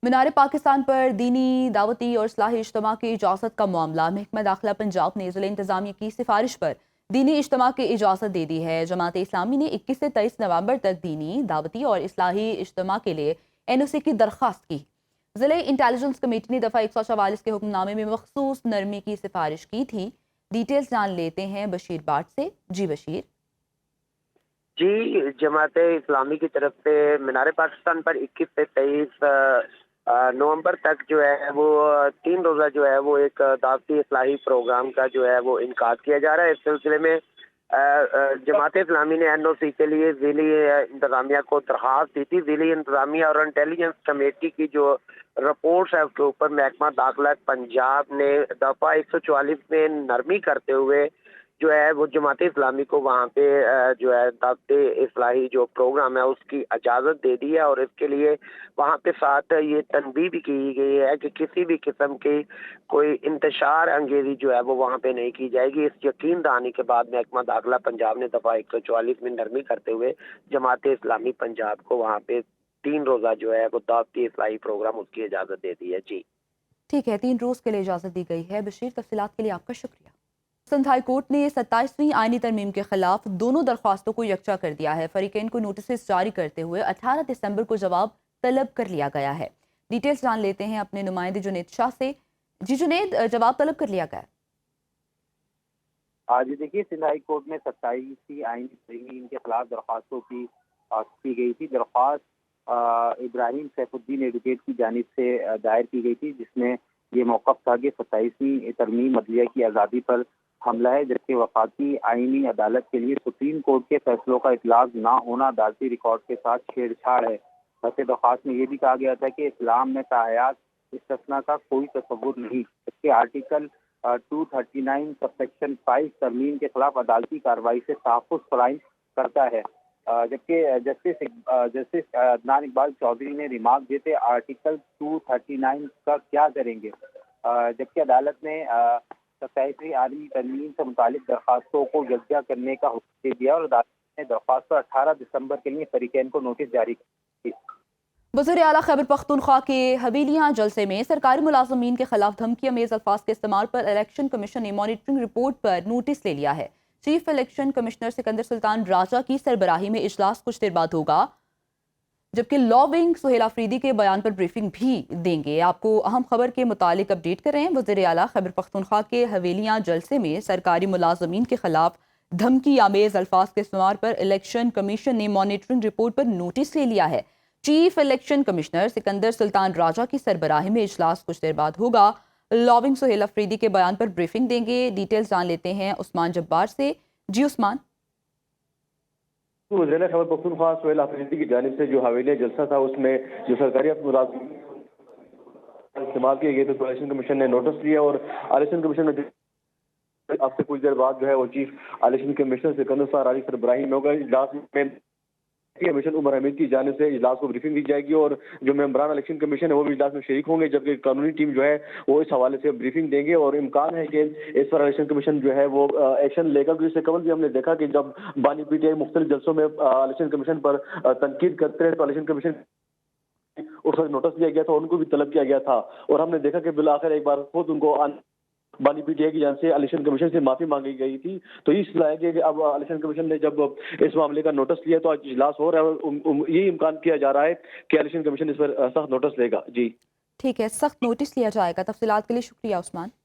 मीनार पाकिस्तान पर दीनी, दावती और इस्लाही इज्तिमा की इजाज़त का मामला। महकमा दाखिला पंजाब ने ज़िला इंतज़ामिया की सिफारिश पर दीनी इज्तिमा की इजाज़त दे दी है। जमात इस्लामी ने 21 से 23 नवंबर तक दीनी, दावती और इस्लाही इज्तिमा के लिए NOC की दरख्वास्त की। ज़िला इंटेलिजेंस कमेटी ने दफ़ा 144 के हुक्मनामे में मखसूस नरमी की सिफारिश की थी। डिटेल्स जान लेते हैं बशीर बाट से। जी बशीर। जी, जमात इस्लामी की तरफ से मीनार पाकिस्तान पर 21 से 23 नवंबर तक जो है वो 3 रोज़ा जो है वो एक दावती इस्लाही प्रोग्राम का जो है वो इनकाद किया जा रहा है। इस सिलसिले में जमात इस्लामी ने NOC के लिए ज़िली इंतज़ामिया को दरख्वास्त दी थी। ज़िली इंतज़ामिया और इंटेलिजेंस कमेटी की जो रिपोर्ट्स है उसके ऊपर महकमा दाखिला पंजाब ने दफ़ा 144 में नरमी करते हुए जो है वो जमात इस्लामी को वहाँ पे जो है दावत इस्लाही जो प्रोग्राम है उसकी इजाज़त दे दी है। और इसके लिए वहाँ पे साथ ये तनबीह भी की गई है कि किसी भी किस्म की कोई इंतशार अंगेज़ी जो है वो वहाँ पे नहीं की जाएगी। इस यकीन दहानी के बाद महकमा दाखिला पंजाब ने दफ़ा 144 में नरमी करते हुए जमात इस्लामी पंजाब को वहाँ पे 3 रोज़ा जो है वो दावती इस्लाही प्रोग्राम उसकी इजाज़त दे दी है। जी ठीक है, 3 रोज़ के लिए इजाज़त दी गई है। बशीर, तफसीलात के लिए आपका शुक्रिया। सिंध हाई कोर्ट ने 27वीं आईनी तरमीम के खिलाफ दोनों दरख्वास्तों को यकजा कर दिया है। फरीकैन को नोटिस जारी करते हुए 18 दिसंबर को जवाब तलब कर लिया गया है। डिटेल्स जान लेते हैं अपने नुमाइंदे जुनेद शाह से। जी जुनेद, जवाब तलब कर लिया गया। आज देखिए, सिंध हाई कोर्ट में 27वीं आईनी तरमीम के खिलाफ दरख्वास्तों की गई थी। दरख्वास्त इब्राहिम सैफुद्दीन एडवोकेट की जानिब से दायर की गई थी, जिसमें ये मौक़िफ़ था कि 27वीं तरमीम अदलिया की आज़ादी पर हमला है, जबकि वफाकी आईनी अदालत के लिए सुप्रीम कोर्ट के फैसलों का इतलाक़ ना होना अदालती रिकॉर्ड के साथ छेड़छाड़ है। वैसे दरख्वास्त में ये भी कहा गया था कि इस्लाम में ताहयात इस्तिस्ना का कोई तस्वुर नहीं, जबकि आर्टिकल 239 सबसेक्शन 5 तरमीम के खिलाफ अदालती कार्रवाई से तहफ़्फ़ुज़ फराहम करता है। जबकि जस्टिस अदनान इकबाल चौधरी ने रिमार्क दिए थे आर्टिकल 239 का क्या करेंगे, जबकि अदालत ने 27वीं आईनी तरमीम से मुतालिक दरख्वास्तों को यकजा करने का हुक्म दे दिया और अदालत ने दरख्वास्त पर 18 दिसंबर के लिए फरीकैन को नोटिस जारी की। वज़ीर आला खैबर पख्तूनख्वा के हवेलियाँ जलसे में सरकारी मुलाज़मीन के खिलाफ धमकी अमेज़ अल्फाज के इस्तेमाल पर इलेक्शन कमीशन ने मॉनिटरिंग रिपोर्ट पर नोटिस ले लिया है। Chief election commissioner Sikandar Sultan Raja की सरबराही में इजलास कुछ देर बाद होगा, जबकि लॉ विंग सुहेल अफरीदी के बयान पर ब्रीफिंग भी देंगे। आपको अहम खबर के मुतालिक अपडेट कर रहे हैं। वज़ीर आला खैबर पख्तूनख्वा के हवेलियाँ जलसे में सरकारी मुलाज़मीन के खिलाफ धमकी आमेज़ अल्फाज के इस्तेमाल पर इलेक्शन कमीशन ने मॉनिटरिंग रिपोर्ट पर नोटिस ले लिया है। Chief election commissioner Sikandar Sultan Raja की सरबराही में इजलास कुछ देर बाद होगा। लॉबिंग सुहेल अफरीदी के बयान पर ब्रीफिंग देंगे। डिटेल्स जान लेते हैं उस्मान जब्बार से। जी उस्मान। वज़ीर खैबर पख्तूनख्वा सुहेल अफरीदी की जानिब से जो हवेलिया जलसा था उसमें जो सरकारी मुलाज़िम इस्तेमाल किए गए थे, तो इलेक्शन कमीशन ने नोटिस लिया और इलेक्शन कमीशन ने अब से कुछ देर बाद जो है वो चीफ इलेक्शन कमिश्नर सिकंदर राजा की सरबराही में होगा। इजलास में कमीशन उमर हमीद की जानिब से इजलास को ब्रीफिंग दी जाएगी और जो मेंबरान इलेक्शन कमीशन है वो भी इजलास में शरीक होंगे, जबकि कानूनी टीम जो है वो इस हवाले से ब्रीफिंग देंगे और इम्कान है कि इस पर इलेक्शन कमीशन जो है वो एक्शन लेगा। तो इससे कबल भी हमने देखा कि जब बानी PTI मुख्तलिफ जलसों में इलेक्शन कमीशन पर तनकीद करते रहे तो इलेक्शन कमीशन उस वक्त नोटिस दिया गया था, उनको भी तलब किया गया था और हमने देखा कि बिलाखिर एक बार खुद उनको बानी PTI की जान से इलेक्शन कमीशन से माफी मांगी गई थी। तो इस लायक है कि अब इलेक्शन कमीशन ने जब इस मामले का नोटिस लिया तो आज इजलास हो रहा है और ये इम्कान किया जा रहा है कि इलेक्शन कमीशन इस पर सख्त नोटिस लेगा। जी ठीक है, सख्त नोटिस लिया जाएगा। तफसीलात के लिए शुक्रिया उस्मान।